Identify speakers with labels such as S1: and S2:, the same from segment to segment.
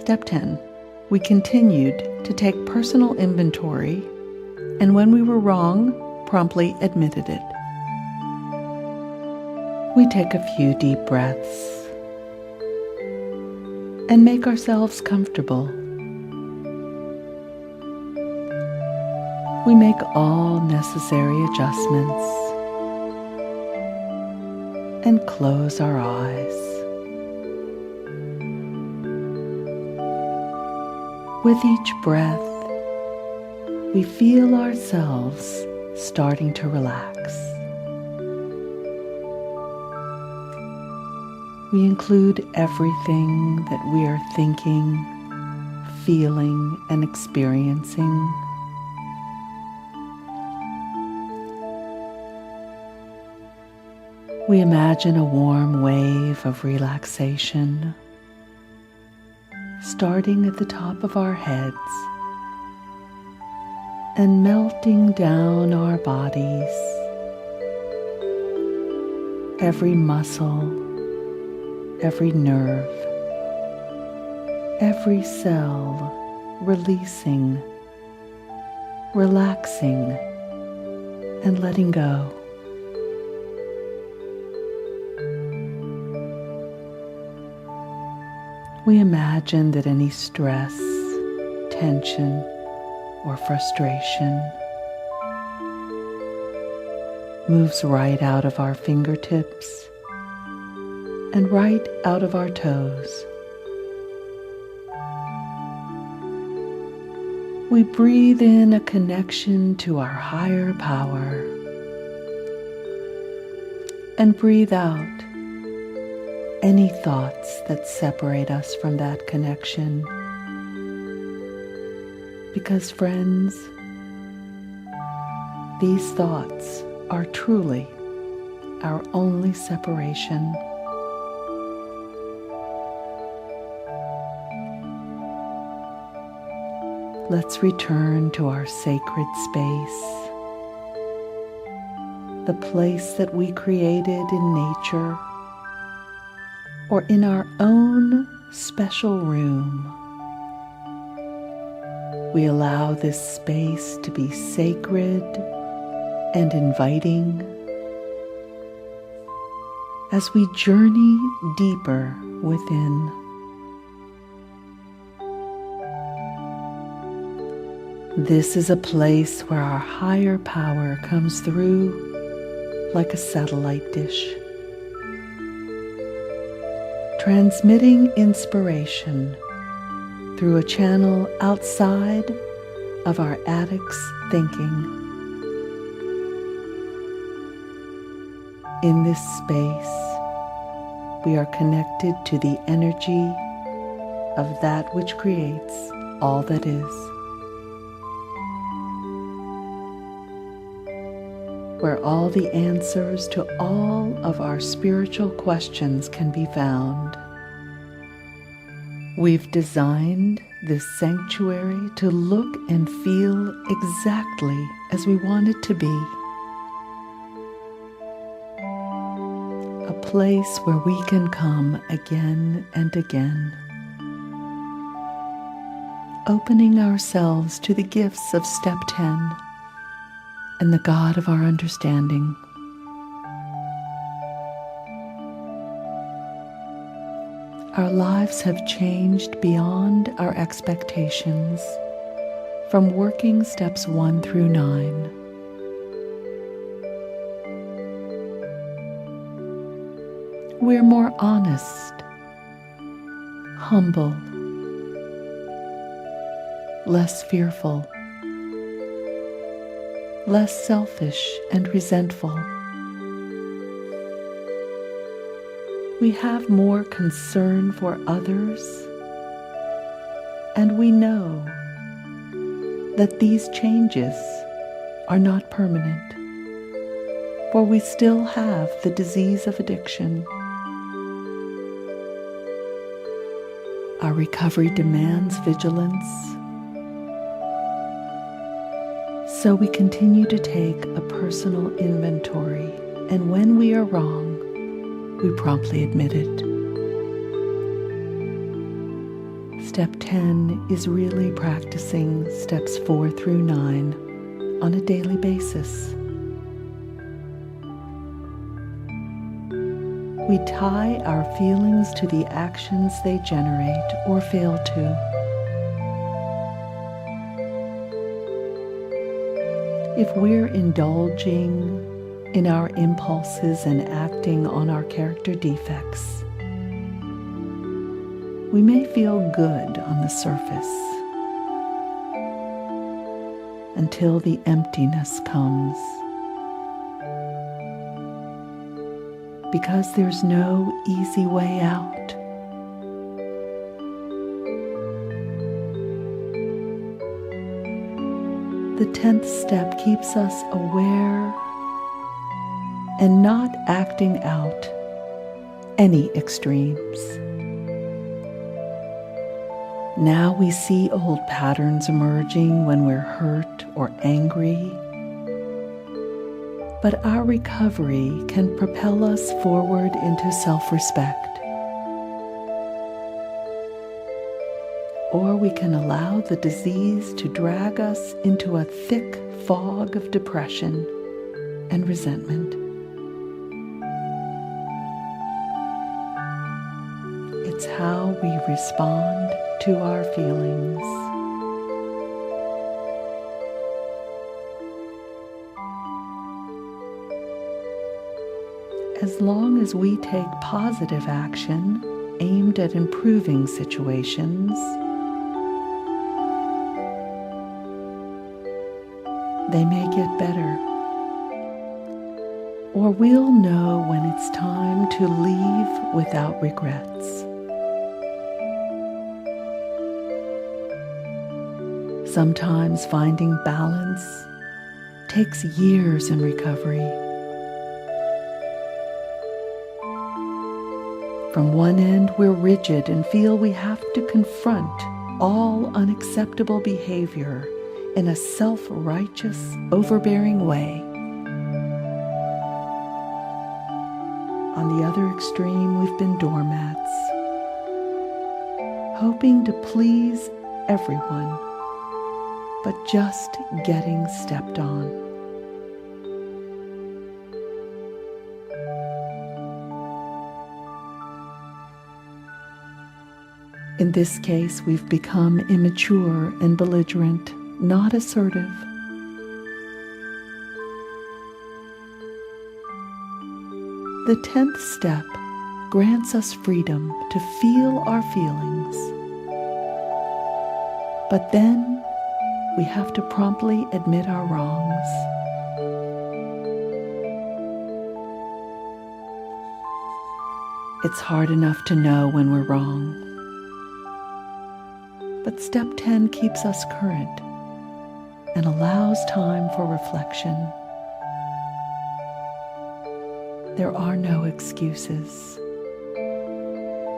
S1: Step 10. We continued to take personal inventory, and when we were wrong, promptly admitted it. We take a few deep breaths and make ourselves comfortable. We make all necessary adjustments and close our eyes. With each breath, we feel ourselves starting to relax. We include everything that we are thinking, feeling, and experiencing. We imagine a warm wave of relaxation starting at the top of our heads and melting down our bodies. Every muscle, every nerve, every cell releasing, relaxing, and letting go. We imagine that any stress, tension, or frustration moves right out of our fingertips and right out of our toes. We breathe in a connection to our higher power and breathe out any thoughts that separate us from that connection. Because, friends, these thoughts are truly our only separation. Let's return to our sacred space, the place that we created in nature or in our own special room. We allow this space to be sacred and inviting as we journey deeper within. This is a place where our higher power comes through like a satellite dish, transmitting inspiration through a channel outside of our addict's thinking. In this space, we are connected to the energy of that which creates all that is, where all the answers to all of our spiritual questions can be found. We've designed this sanctuary to look and feel exactly as we want it to be. A place where we can come again and again, opening ourselves to the gifts of Step 10 and the God of our understanding. Our lives have changed beyond our expectations from working steps 1 through 9. We're more honest, humble, less fearful, less selfish and resentful. We have more concern for others, and we know that these changes are not permanent, for we still have the disease of addiction. Our recovery demands vigilance, so we continue to take a personal inventory, and when we are wrong, we promptly admit it. Step 10 is really practicing steps 4 through 9 on a daily basis. We tie our feelings to the actions they generate or fail to. If we're indulging in our impulses and acting on our character defects, we may feel good on the surface until the emptiness comes, because there's no easy way out. The 10th step keeps us aware and not acting out any extremes. Now we see old patterns emerging when we're hurt or angry, but our recovery can propel us forward into self-respect. Or we can allow the disease to drag us into a thick fog of depression and resentment. It's how we respond to our feelings. As long as we take positive action aimed at improving situations, they may get better. Or we'll know when it's time to leave without regrets. Sometimes finding balance takes years in recovery. From one end, we're rigid and feel we have to confront all unacceptable behavior in a self-righteous, overbearing way. On the other extreme, we've been doormats, hoping to please everyone, but just getting stepped on. In this case, we've become immature and belligerent, not assertive. The 10th step grants us freedom to feel our feelings, but then we have to promptly admit our wrongs. It's hard enough to know when we're wrong, but step 10 keeps us current and allows time for reflection. There are no excuses,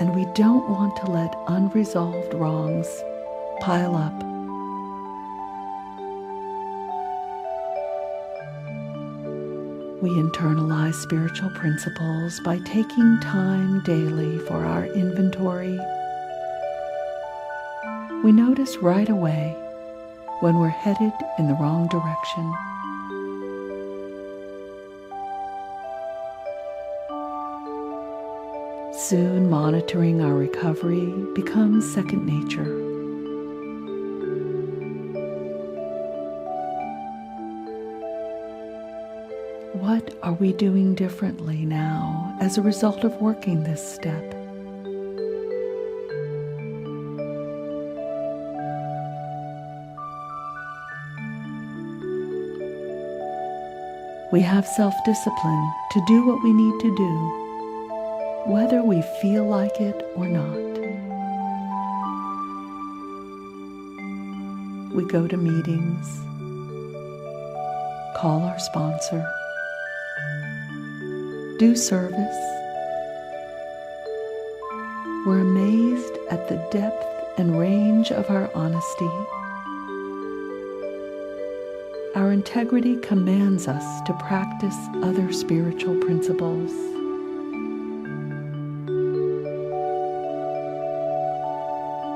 S1: and we don't want to let unresolved wrongs pile up. We internalize spiritual principles by taking time daily for our inventory. We notice right away when we're headed in the wrong direction. Soon, monitoring our recovery becomes second nature. What are we doing differently now as a result of working this step? We have self-discipline to do what we need to do, whether we feel like it or not. We go to meetings, call our sponsor, do service. We're amazed at the depth and range of our honesty. Our integrity commands us to practice other spiritual principles.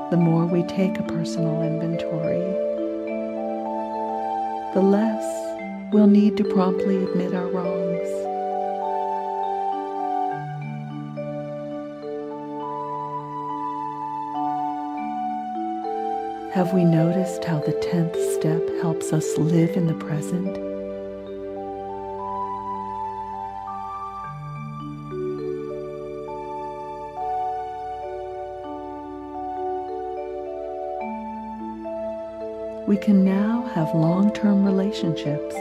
S1: The more we take a personal inventory, the less we'll need to promptly admit our wrongs. Have we noticed how the 10th step helps us live in the present? We can now have long-term relationships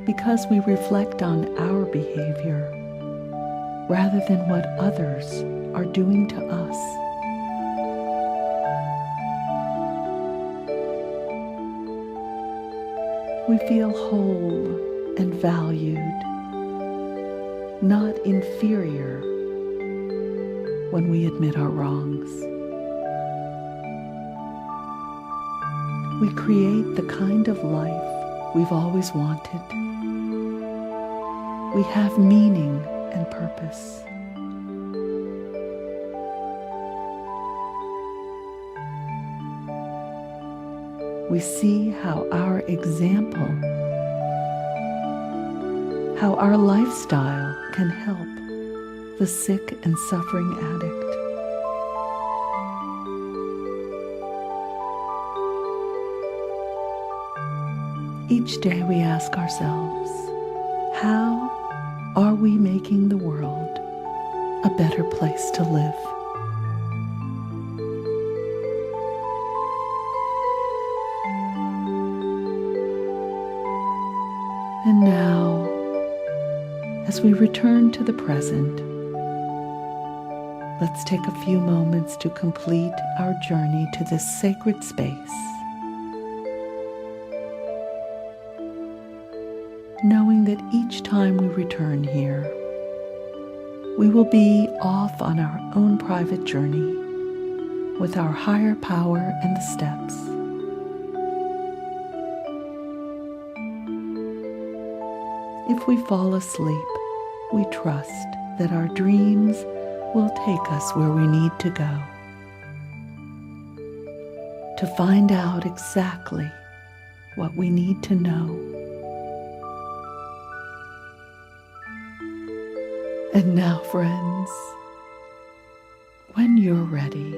S1: because we reflect on our behavior rather than what others are doing to us. We feel whole and valued, not inferior, when we admit our wrongs. We create the kind of life we've always wanted. We have meaning and purpose. We see how our example, how our lifestyle can help the sick and suffering addict. Each day we ask ourselves, how are we making the world a better place to live? And now, as we return to the present, let's take a few moments to complete our journey to this sacred space, knowing that each time we return here, we will be off on our own private journey with our higher power and the steps. If we fall asleep, we trust that our dreams will take us where we need to go, to find out exactly what we need to know. And now, friends, when you're ready,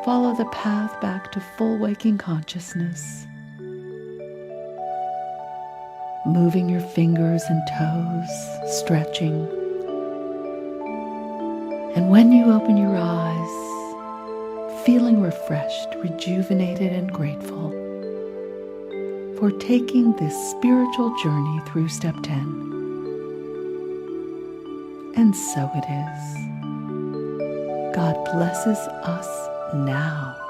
S1: follow the path back to full waking consciousness, moving your fingers and toes, stretching. And when you open your eyes, feeling refreshed, rejuvenated, and grateful for taking this spiritual journey through step 10. And so it is. God blesses us now.